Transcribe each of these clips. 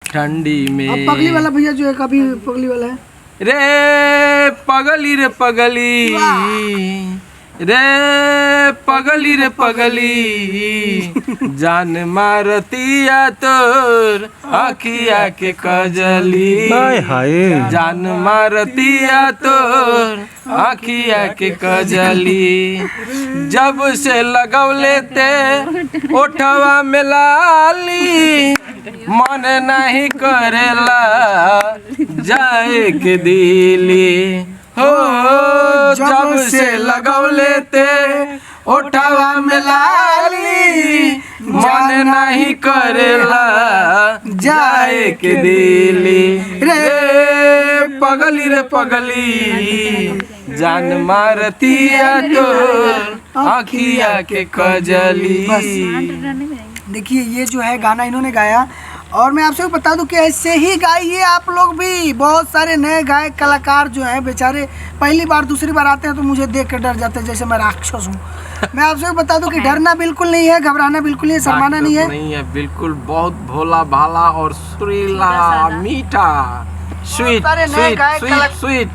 ठंडी में। अब पगली वाला भैया जो है, कभी पगली वाला है। रे पगली रे पगली, रे पगली रे पगली, जान मारतिया तोर आखिया के कजली, जान मारतिया तोर आखिया के कजली। जब से लगौले ते ओठवा में लाली, मन नहीं करेला जाए के दिली हो। जब से लगौले ते ओठवा में लाली, मन नहीं करेला जाए के दिली। रे पगली रे पगली, जान मारतिया तो आखिया के कजली। देखिए ये जो है गाना इन्होंने गाया, और मैं आपसे बता दूं कि ऐसे ही गाइए आप लोग भी। बहुत सारे नए गायक कलाकार जो हैं बेचारे पहली बार दूसरी बार आते हैं तो मुझे देख कर डर जाते हैं जैसे मैं राक्षस हूँ। मैं आपसे बता दूं कि डरना बिल्कुल नहीं है, घबराना बिल्कुल नहीं है, शर्माना नहीं है बिल्कुल। बहुत भोला भाला और सुरीला मीठा, स्वीट स्वीट स्वीट।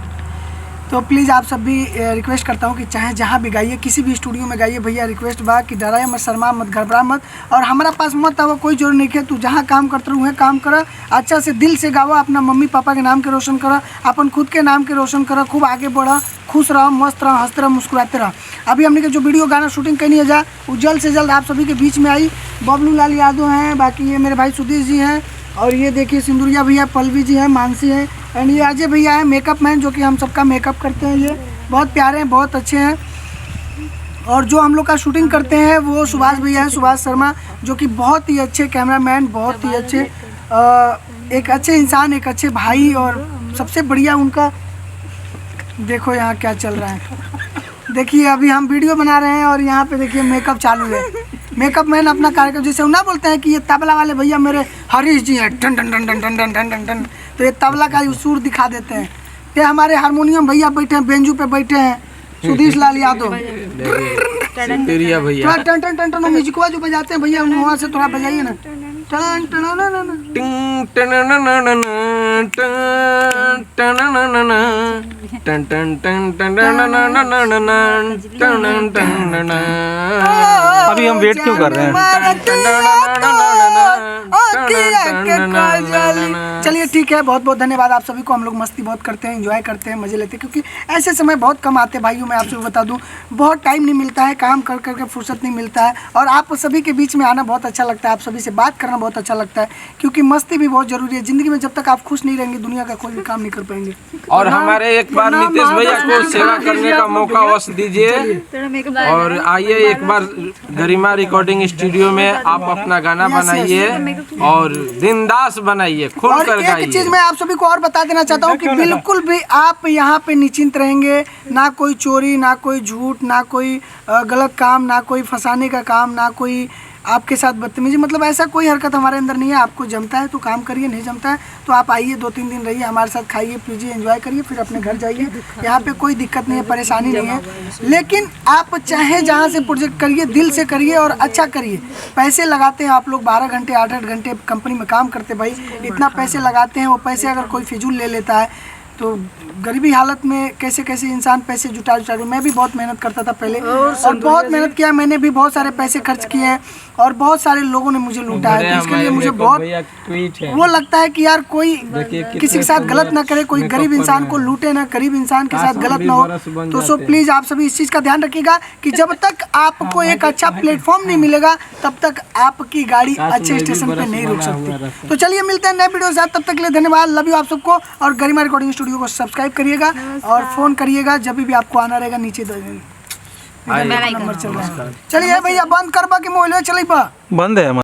तो प्लीज़ आप सब भी रिक्वेस्ट करता हूँ कि चाहे जहाँ भी गाइए, किसी भी स्टूडियो में गाइए, भैया रिक्वेस्ट बा कि डराए मत, शर्मा मत, घबरा मत, और हमारा पास मत आओ, कोई जोर नहीं है। तू जहाँ काम करते रहो काम करा, अच्छा से दिल से गावा, अपना मम्मी पापा के नाम के रोशन करा, अपन खुद के नाम के रोशन करा, खूब आगे बढ़ा, खुश रहो, मस्त रहो, हंसते रहो, मुस्कुराते रहो। अभी हमने जो वीडियो गाना शूटिंग करनी है वो जल्द से जल्द आप सभी के बीच में आई। बबलू लाल यादव हैं, बाकी ये मेरे भाई सुधीर जी हैं, और ये देखिए सिंदूरिया भैया, पलवी जी हैं, मानसी हैं, एंड ये अजय भैया हैं मेकअप मैन, जो कि हम सबका मेकअप करते हैं। ये बहुत प्यारे हैं, बहुत अच्छे हैं। और जो हम लोग का शूटिंग करते हैं वो सुभाष भैया हैं, सुभाष शर्मा, जो कि बहुत ही अच्छे कैमरामैन, बहुत ही अच्छे, एक अच्छे इंसान, एक अच्छे भाई। और सबसे बढ़िया उनका देखो यहाँ क्या चल रहा है। देखिए अभी हम वीडियो बना रहे हैं और यहाँ पे देखिए मेकअप चालू है। मेकअप मैन अपना कार्यक्रम, जैसे ना बोलते हैं कि ये तबला वाले भैया मेरे हरीश जी हैं, टन टन टन टन टन टन टन टन टन, तो ये तबला का सुर दिखा देते हैं। ये हमारे हारमोनियम भैया बैठे हैं, बेंजू पे बैठे हैं, सुधीर लाल यादव भैया। थोड़ा टन टन टन टन म्यूजिकवा जो बजाते हैं भैया, वहाँ से थोड़ा बजाइए ना। टन टन अभी हम वेट क्यों कर रहे हैं? चलिए ठीक है, बहुत बहुत धन्यवाद आप सभी को। हम लोग मस्ती बहुत करते हैं, एंजॉय करते हैं, मजे लेते हैं, क्योंकि ऐसे समय बहुत कम आते हैं भाइयों। मैं आपसे बता दूं, बहुत टाइम नहीं मिलता है, काम कर करके फुर्सत नहीं मिलता है, और आप सभी के बीच में आना बहुत अच्छा लगता है, आप सभी से बात करना बहुत अच्छा लगता है, क्योंकि मस्ती भी बहुत जरूरी है ज़िंदगी में। जब तक आप खुश नहीं रहेंगे दुनिया का कोई भी काम नहीं कर पाएंगे। और हमारे एक बार नीतीश भैया को सेवा करने का मौका अवश्य दीजिए, और आइए एक बार गरिमा रिकॉर्डिंग स्टूडियो में आप अपना गाना बनाइए और बिंदास बनाइए, खुलकर गाइए। एक चीज मैं आप सभी को और बता देना चाहता हूँ कि बिल्कुल भी आप यहाँ पे निश्चिंत रहेंगे, ना कोई चोरी, ना कोई झूठ, ना कोई गलत काम, ना कोई फंसाने का काम, ना कोई आपके साथ बदतमीजी, मतलब ऐसा कोई हरकत हमारे अंदर नहीं है। आपको जमता है तो काम करिए, नहीं जमता है तो आप आइए, 2-3 दिन रहिए हमारे साथ, खाइए पीजिए, एंजॉय करिए, फिर अपने घर जाइए। यहाँ पे कोई दिक्कत नहीं है, परेशानी नहीं है। लेकिन आप चाहे जहाँ से प्रोजेक्ट करिए, दिल से करिए और अच्छा करिए। पैसे लगाते हैं आप लोग 12 घंटे 8-8 घंटे कंपनी में काम करते, भाई इतना पैसे लगाते हैं, वो पैसे अगर कोई फिजूल ले लेता है तो गरीबी हालत में कैसे कैसे इंसान पैसे जुटा। मैं भी बहुत मेहनत करता था पहले, और बहुत मेहनत किया, मैंने भी बहुत सारे पैसे खर्च किए हैं, और बहुत सारे लोगों ने मुझे लूटा है। तो इसके लिए मुझे बहुत वो लगता है कि यार कोई किसी के साथ गलत ना करे, कोई गरीब इंसान को लूटे ना, गरीब इंसान के साथ गलत ना हो। तो सो प्लीज़ आप सभी इस चीज़ का ध्यान रखिएगा कि जब तक आपको एक अच्छा प्लेटफॉर्म नहीं मिलेगा तब तक आपकी गाड़ी अच्छे स्टेशन पे नहीं रुक सकती। तो चलिए मिलते हैं नए वीडियो के साथ, तब तक के लिए धन्यवाद, लव यू आप सबको। और गरिमा रिकॉर्डिंग स्टूडियो को सब्सक्राइब करिएगा और फ़ोन करिएगा जब भी आपको आना रहेगा, नीचे नंबर चल रहा है। चलिए भैया बंद करबा कि मोबाइल चलिए बंद है।